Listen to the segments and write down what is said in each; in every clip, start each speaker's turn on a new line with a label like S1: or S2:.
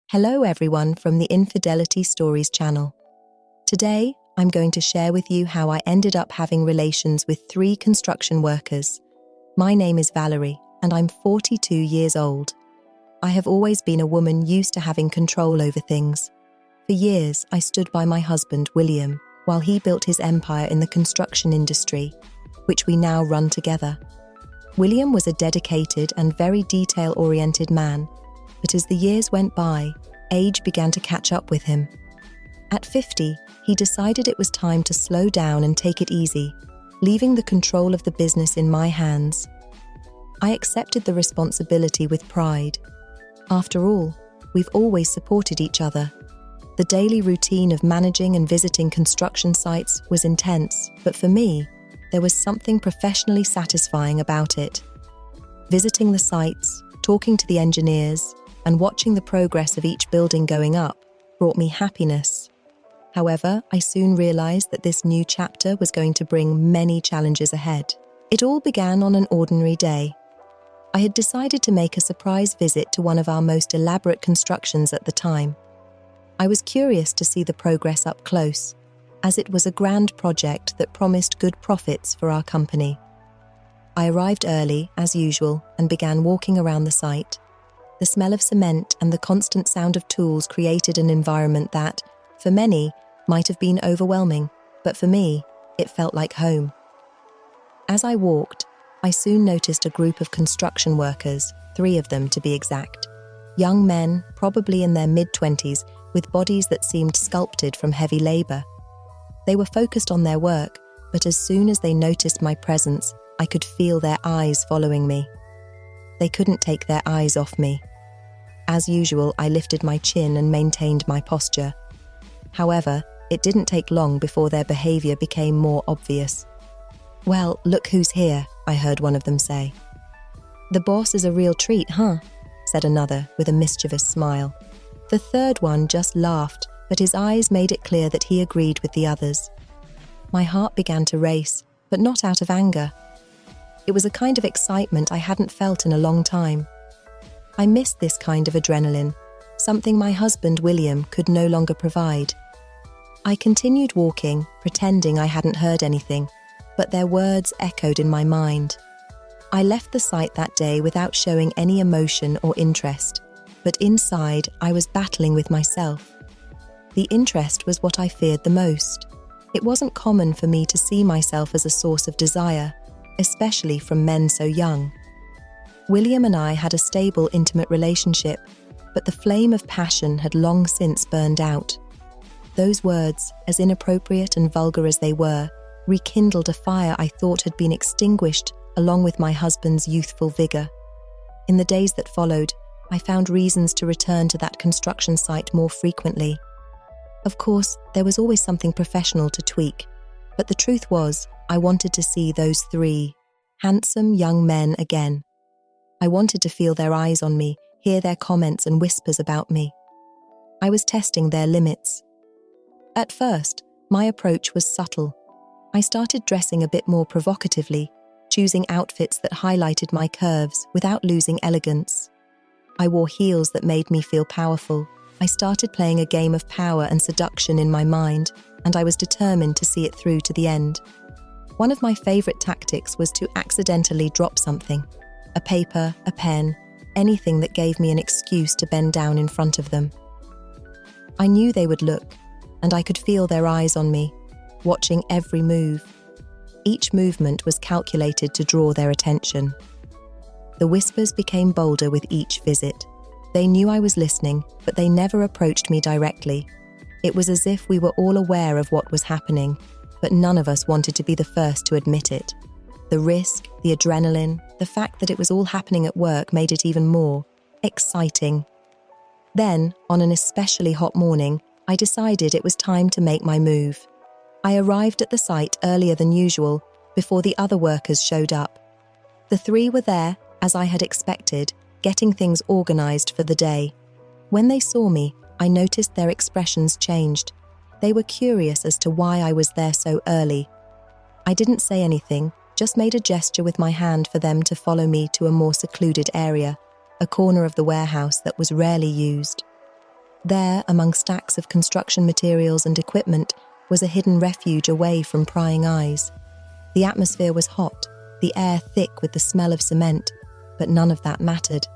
S1: Hello everyone from the Infidelity Stories channel. Today, I'm going to share with you how I ended up having relations with 3 construction workers. My name is Valerie, and I'm 42 years old. I have always been a woman used to having control over things. For years, I stood by my husband, William, while he built his empire in the construction industry, which we now run together. William was a dedicated and very detail-oriented man, but as the years went by, age began to catch up with him. At 50, he decided it was time to slow down and take it easy, leaving the control of the business in my hands. I accepted the responsibility with pride. After all, we've always supported each other. The daily routine of managing and visiting construction sites was intense, but for me, there was something professionally satisfying about it. Visiting the sites, talking to the engineers, and watching the progress of each building going up brought me happiness. However, I soon realized that this new chapter was going to bring many challenges ahead. It all began on an ordinary day. I had decided to make a surprise visit to one of our most elaborate constructions at the time. I was curious to see the progress up close, as it was a grand project that promised good profits for our company. I arrived early, as usual, and began walking around the site. The smell of cement and the constant sound of tools created an environment that, for many, might have been overwhelming, but for me, it felt like home. As I walked, I soon noticed a group of construction workers, 3 of them to be exact. Young men, probably in their mid-20s, with bodies that seemed sculpted from heavy labor. They were focused on their work, but as soon as they noticed my presence, I could feel their eyes following me. They couldn't take their eyes off me. As usual, I lifted my chin and maintained my posture. However, it didn't take long before their behavior became more obvious. "Well, look who's here," I heard one of them say. "The boss is a real treat, huh?" said another with a mischievous smile. The third one just laughed, but his eyes made it clear that he agreed with the others. My heart began to race, but not out of anger. It was a kind of excitement I hadn't felt in a long time. I missed this kind of adrenaline, something my husband William could no longer provide. I continued walking, pretending I hadn't heard anything, but their words echoed in my mind. I left the site that day without showing any emotion or interest, but inside I was battling with myself. The interest was what I feared the most. It wasn't common for me to see myself as a source of desire, especially from men so young. William and I had a stable, intimate relationship, but the flame of passion had long since burned out. Those words, as inappropriate and vulgar as they were, rekindled a fire I thought had been extinguished along with my husband's youthful vigor. In the days that followed, I found reasons to return to that construction site more frequently. Of course, there was always something professional to tweak, but the truth was, I wanted to see those 3 handsome young men again. I wanted to feel their eyes on me, hear their comments and whispers about me. I was testing their limits. At first, my approach was subtle. I started dressing a bit more provocatively, choosing outfits that highlighted my curves without losing elegance. I wore heels that made me feel powerful. I started playing a game of power and seduction in my mind, and I was determined to see it through to the end. One of my favorite tactics was to accidentally drop something. A paper, a pen, anything that gave me an excuse to bend down in front of them. I knew they would look, and I could feel their eyes on me, watching every move. Each movement was calculated to draw their attention. The whispers became bolder with each visit. They knew I was listening, but they never approached me directly. It was as if we were all aware of what was happening, but none of us wanted to be the first to admit it. The risk, the adrenaline, the fact that it was all happening at work made it even more exciting. Then, on an especially hot morning, I decided it was time to make my move. I arrived at the site earlier than usual, before the other workers showed up. The 3 were there, as I had expected, getting things organized for the day. When they saw me, I noticed their expressions changed. They were curious as to why I was there so early. I didn't say anything, just made a gesture with my hand for them to follow me to a more secluded area, a corner of the warehouse that was rarely used. There, among stacks of construction materials and equipment, was a hidden refuge away from prying eyes. The atmosphere was hot, the air thick with the smell of cement, but none of that mattered.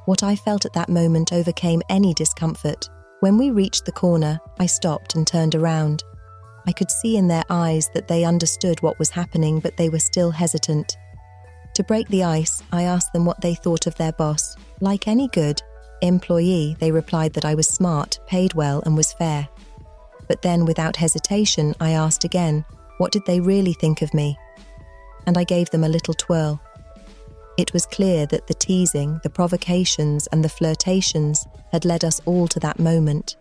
S1: What I felt at that moment overcame any discomfort. When we reached the corner, I stopped and turned around. I could see in their eyes that they understood what was happening, but they were still hesitant. To break the ice, I asked them what they thought of their boss. Like any good employee, they replied that I was smart, paid well, and was fair. But then, without hesitation, I asked again, what did they really think of me? And I gave them a little twirl. It was clear that the teasing, the provocations, and the flirtations had led us all to that moment.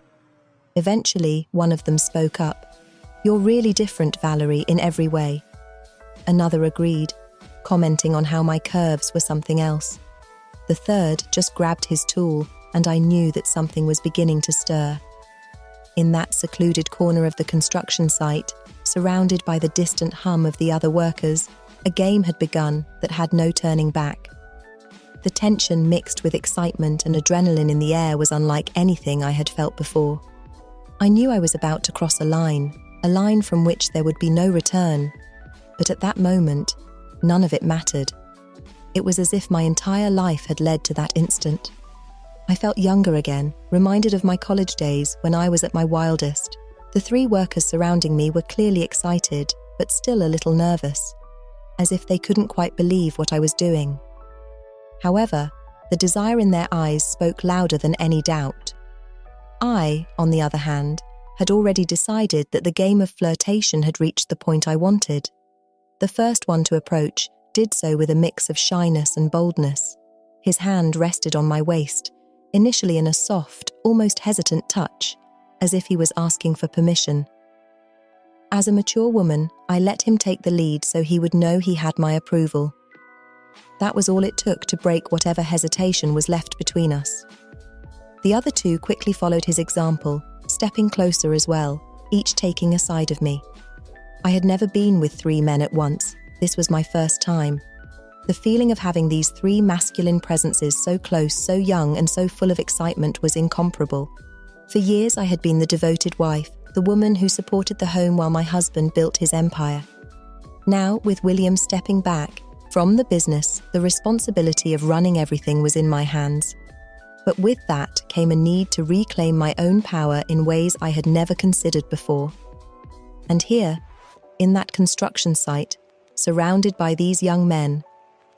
S1: Eventually, one of them spoke up. "You're really different, Valerie, in every way." Another agreed, commenting on how my curves were something else. The third just grabbed his tool, and I knew that something was beginning to stir. In that secluded corner of the construction site, surrounded by the distant hum of the other workers, a game had begun that had no turning back. The tension mixed with excitement and adrenaline in the air was unlike anything I had felt before. I knew I was about to cross a line from which there would be no return. But at that moment, none of it mattered. It was as if my entire life had led to that instant. I felt younger again, reminded of my college days when I was at my wildest. The three workers surrounding me were clearly excited, but still a little nervous, as if they couldn't quite believe what I was doing. However, the desire in their eyes spoke louder than any doubt. I, on the other hand, had already decided that the game of flirtation had reached the point I wanted. The first one to approach did so with a mix of shyness and boldness. His hand rested on my waist, initially in a soft, almost hesitant touch, as if he was asking for permission. As a mature woman, I let him take the lead so he would know he had my approval. That was all it took to break whatever hesitation was left between us. The other two quickly followed his example, stepping closer as well, each taking a side of me. I had never been with three men at once. This was my first time. The feeling of having these three masculine presences so close, so young, and so full of excitement was incomparable. For years I had been the devoted wife, the woman who supported the home while my husband built his empire. Now, with William stepping back from the business, the responsibility of running everything was in my hands. But with that came a need to reclaim my own power in ways I had never considered before. And here, in that construction site, surrounded by these young men,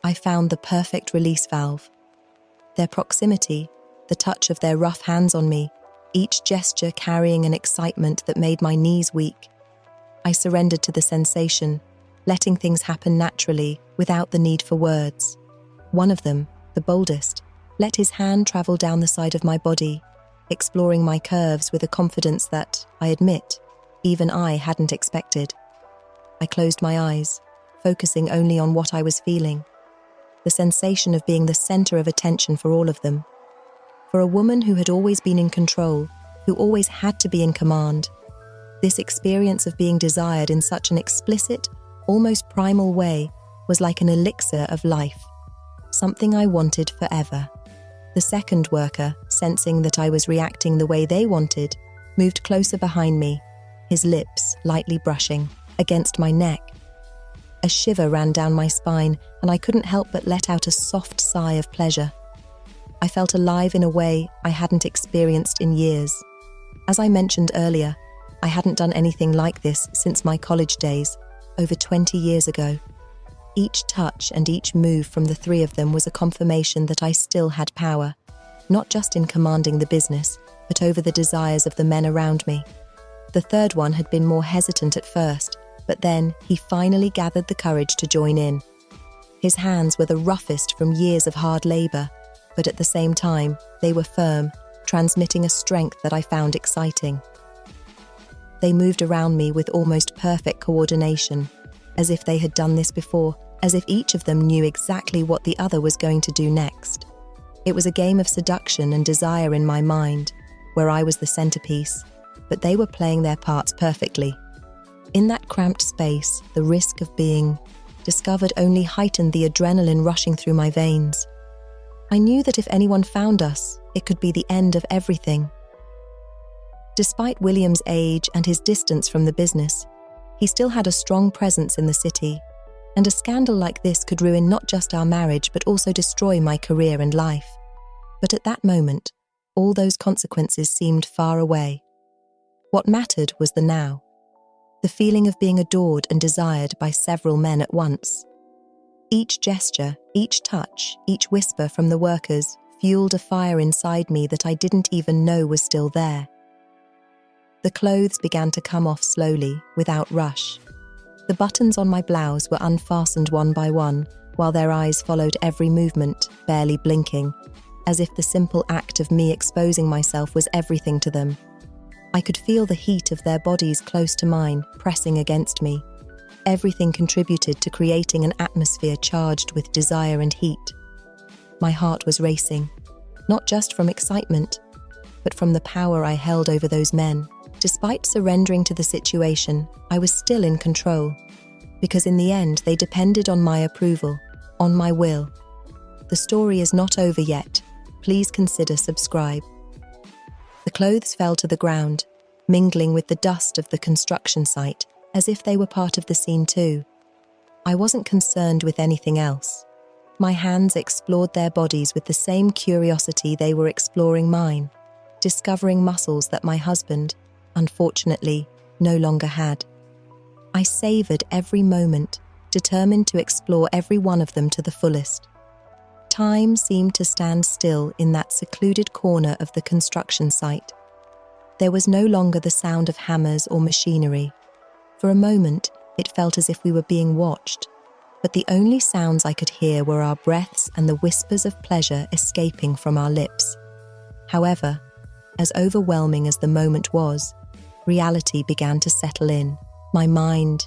S1: I found the perfect release valve. Their proximity, the touch of their rough hands on me, each gesture carrying an excitement that made my knees weak. I surrendered to the sensation, letting things happen naturally without the need for words. One of them, the boldest, let his hand travel down the side of my body, exploring my curves with a confidence that, I admit, even I hadn't expected. I closed my eyes, focusing only on what I was feeling. The sensation of being the center of attention for all of them. For a woman who had always been in control, who always had to be in command, this experience of being desired in such an explicit, almost primal way was like an elixir of life, something I wanted forever. The second worker, sensing that I was reacting the way they wanted, moved closer behind me, his lips lightly brushing against my neck. A shiver ran down my spine, and I couldn't help but let out a soft sigh of pleasure. I felt alive in a way I hadn't experienced in years. As I mentioned earlier, I hadn't done anything like this since my college days, over 20 years ago. Each touch and each move from the three of them was a confirmation that I still had power, not just in commanding the business, but over the desires of the men around me. The third one had been more hesitant at first, but then he finally gathered the courage to join in. His hands were the roughest from years of hard labor, but at the same time, they were firm, transmitting a strength that I found exciting. They moved around me with almost perfect coordination, as if they had done this before, as if each of them knew exactly what the other was going to do next. It was a game of seduction and desire in my mind, where I was the centerpiece, but they were playing their parts perfectly. In that cramped space, the risk of being discovered only heightened the adrenaline rushing through my veins. I knew that if anyone found us, it could be the end of everything. Despite William's age and his distance from the business, he still had a strong presence in the city, and a scandal like this could ruin not just our marriage but also destroy my career and life. But at that moment, all those consequences seemed far away. What mattered was the now, the feeling of being adored and desired by several men at once. Each gesture, each touch, each whisper from the workers fueled a fire inside me that I didn't even know was still there. The clothes began to come off slowly, without rush. The buttons on my blouse were unfastened one by one, while their eyes followed every movement, barely blinking, as if the simple act of me exposing myself was everything to them. I could feel the heat of their bodies close to mine, pressing against me. Everything contributed to creating an atmosphere charged with desire and heat. My heart was racing, not just from excitement, but from the power I held over those men. Despite surrendering to the situation, I was still in control, because in the end they depended on my approval, on my will. The story is not over yet. Please consider subscribe. The clothes fell to the ground, mingling with the dust of the construction site, as if they were part of the scene too. I wasn't concerned with anything else. My hands explored their bodies with the same curiosity they were exploring mine, discovering muscles that my husband, unfortunately, no longer had. I savoured every moment, determined to explore every one of them to the fullest. Time seemed to stand still in that secluded corner of the construction site. There was no longer the sound of hammers or machinery. For a moment, it felt as if we were being watched, but the only sounds I could hear were our breaths and the whispers of pleasure escaping from our lips. However, as overwhelming as the moment was, reality began to settle in. My mind,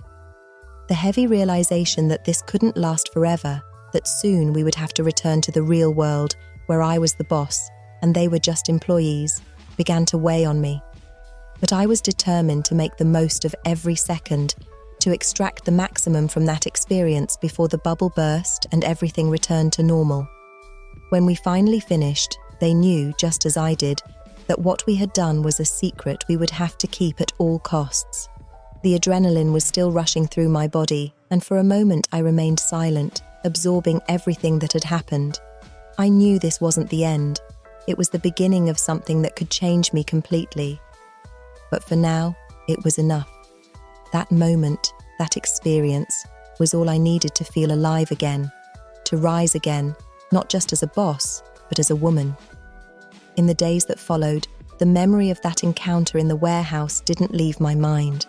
S1: the heavy realization that this couldn't last forever, that soon we would have to return to the real world where I was the boss and they were just employees, began to weigh on me. But I was determined to make the most of every second, to extract the maximum from that experience before the bubble burst and everything returned to normal. When we finally finished, they knew, just as I did, that what we had done was a secret we would have to keep at all costs. The adrenaline was still rushing through my body, and for a moment I remained silent, absorbing everything that had happened. I knew this wasn't the end. It was the beginning of something that could change me completely. But for now, it was enough. That moment, that experience, was all I needed to feel alive again, to rise again, not just as a boss, but as a woman. In the days that followed, the memory of that encounter in the warehouse didn't leave my mind.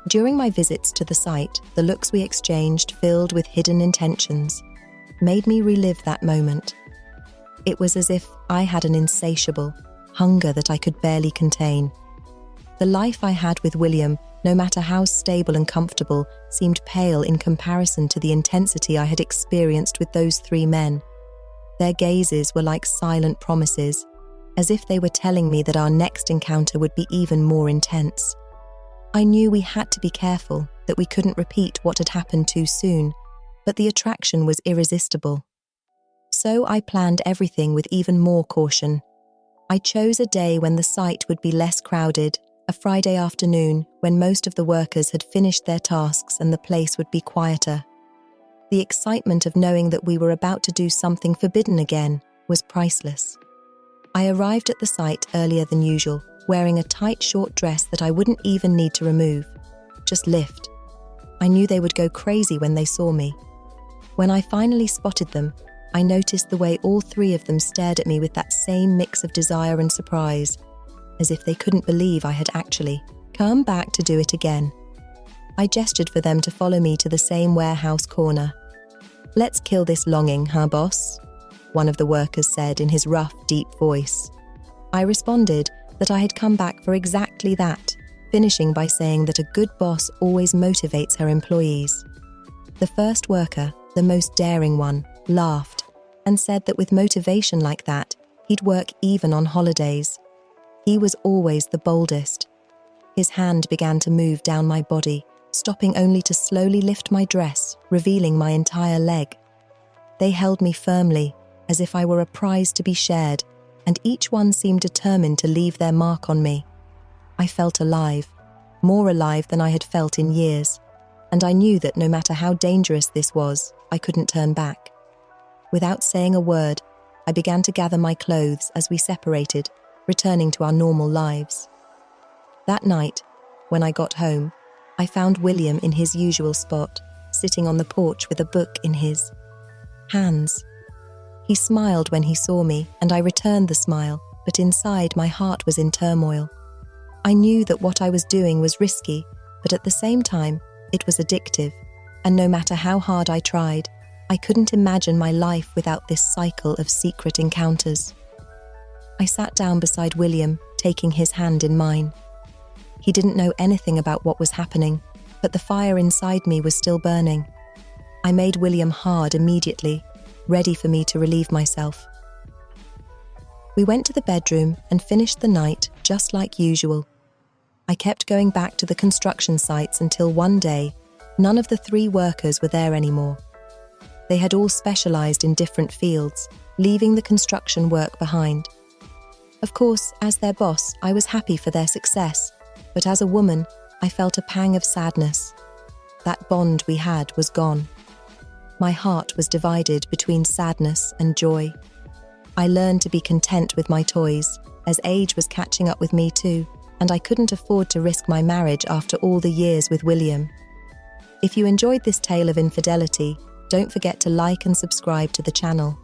S1: During my visits to the site, the looks we exchanged, filled with hidden intentions, made me relive that moment. It was as if I had an insatiable hunger that I could barely contain. The life I had with William, no matter how stable and comfortable, seemed pale in comparison to the intensity I had experienced with those three men. Their gazes were like silent promises, as if they were telling me that our next encounter would be even more intense. I knew we had to be careful, that we couldn't repeat what had happened too soon, but the attraction was irresistible. So I planned everything with even more caution. I chose a day when the site would be less crowded, a Friday afternoon when most of the workers had finished their tasks and the place would be quieter. The excitement of knowing that we were about to do something forbidden again was priceless. I arrived at the site earlier than usual, wearing a tight short dress that I wouldn't even need to remove, just lift. I knew they would go crazy when they saw me. When I finally spotted them, I noticed the way all three of them stared at me with that same mix of desire and surprise, as if they couldn't believe I had actually come back to do it again. I gestured for them to follow me to the same warehouse corner. "Let's kill this longing, huh, boss?" one of the workers said in his rough, deep voice. I responded that I had come back for exactly that, finishing by saying that a good boss always motivates her employees. The first worker, the most daring one, laughed and said that with motivation like that, he'd work even on holidays. He was always the boldest. His hand began to move down my body, stopping only to slowly lift my dress, revealing my entire leg. They held me firmly, as if I were a prize to be shared, and each one seemed determined to leave their mark on me. I felt alive, more alive than I had felt in years, and I knew that no matter how dangerous this was, I couldn't turn back. Without saying a word, I began to gather my clothes as we separated, returning to our normal lives. That night, when I got home, I found William in his usual spot, sitting on the porch with a book in his hands. He smiled when he saw me, and I returned the smile, but inside my heart was in turmoil. I knew that what I was doing was risky, but at the same time, it was addictive, and no matter how hard I tried, I couldn't imagine my life without this cycle of secret encounters. I sat down beside William, taking his hand in mine. He didn't know anything about what was happening, but the fire inside me was still burning. I made William hard immediately, ready for me to relieve myself. We went to the bedroom and finished the night just like usual. I kept going back to the construction sites until one day, none of the 3 workers were there anymore. They had all specialized in different fields, leaving the construction work behind. Of course, as their boss, I was happy for their success, but as a woman, I felt a pang of sadness. That bond we had was gone. My heart was divided between sadness and joy. I learned to be content with my toys, as age was catching up with me too, and I couldn't afford to risk my marriage after all the years with William. If you enjoyed this tale of infidelity, don't forget to like and subscribe to the channel.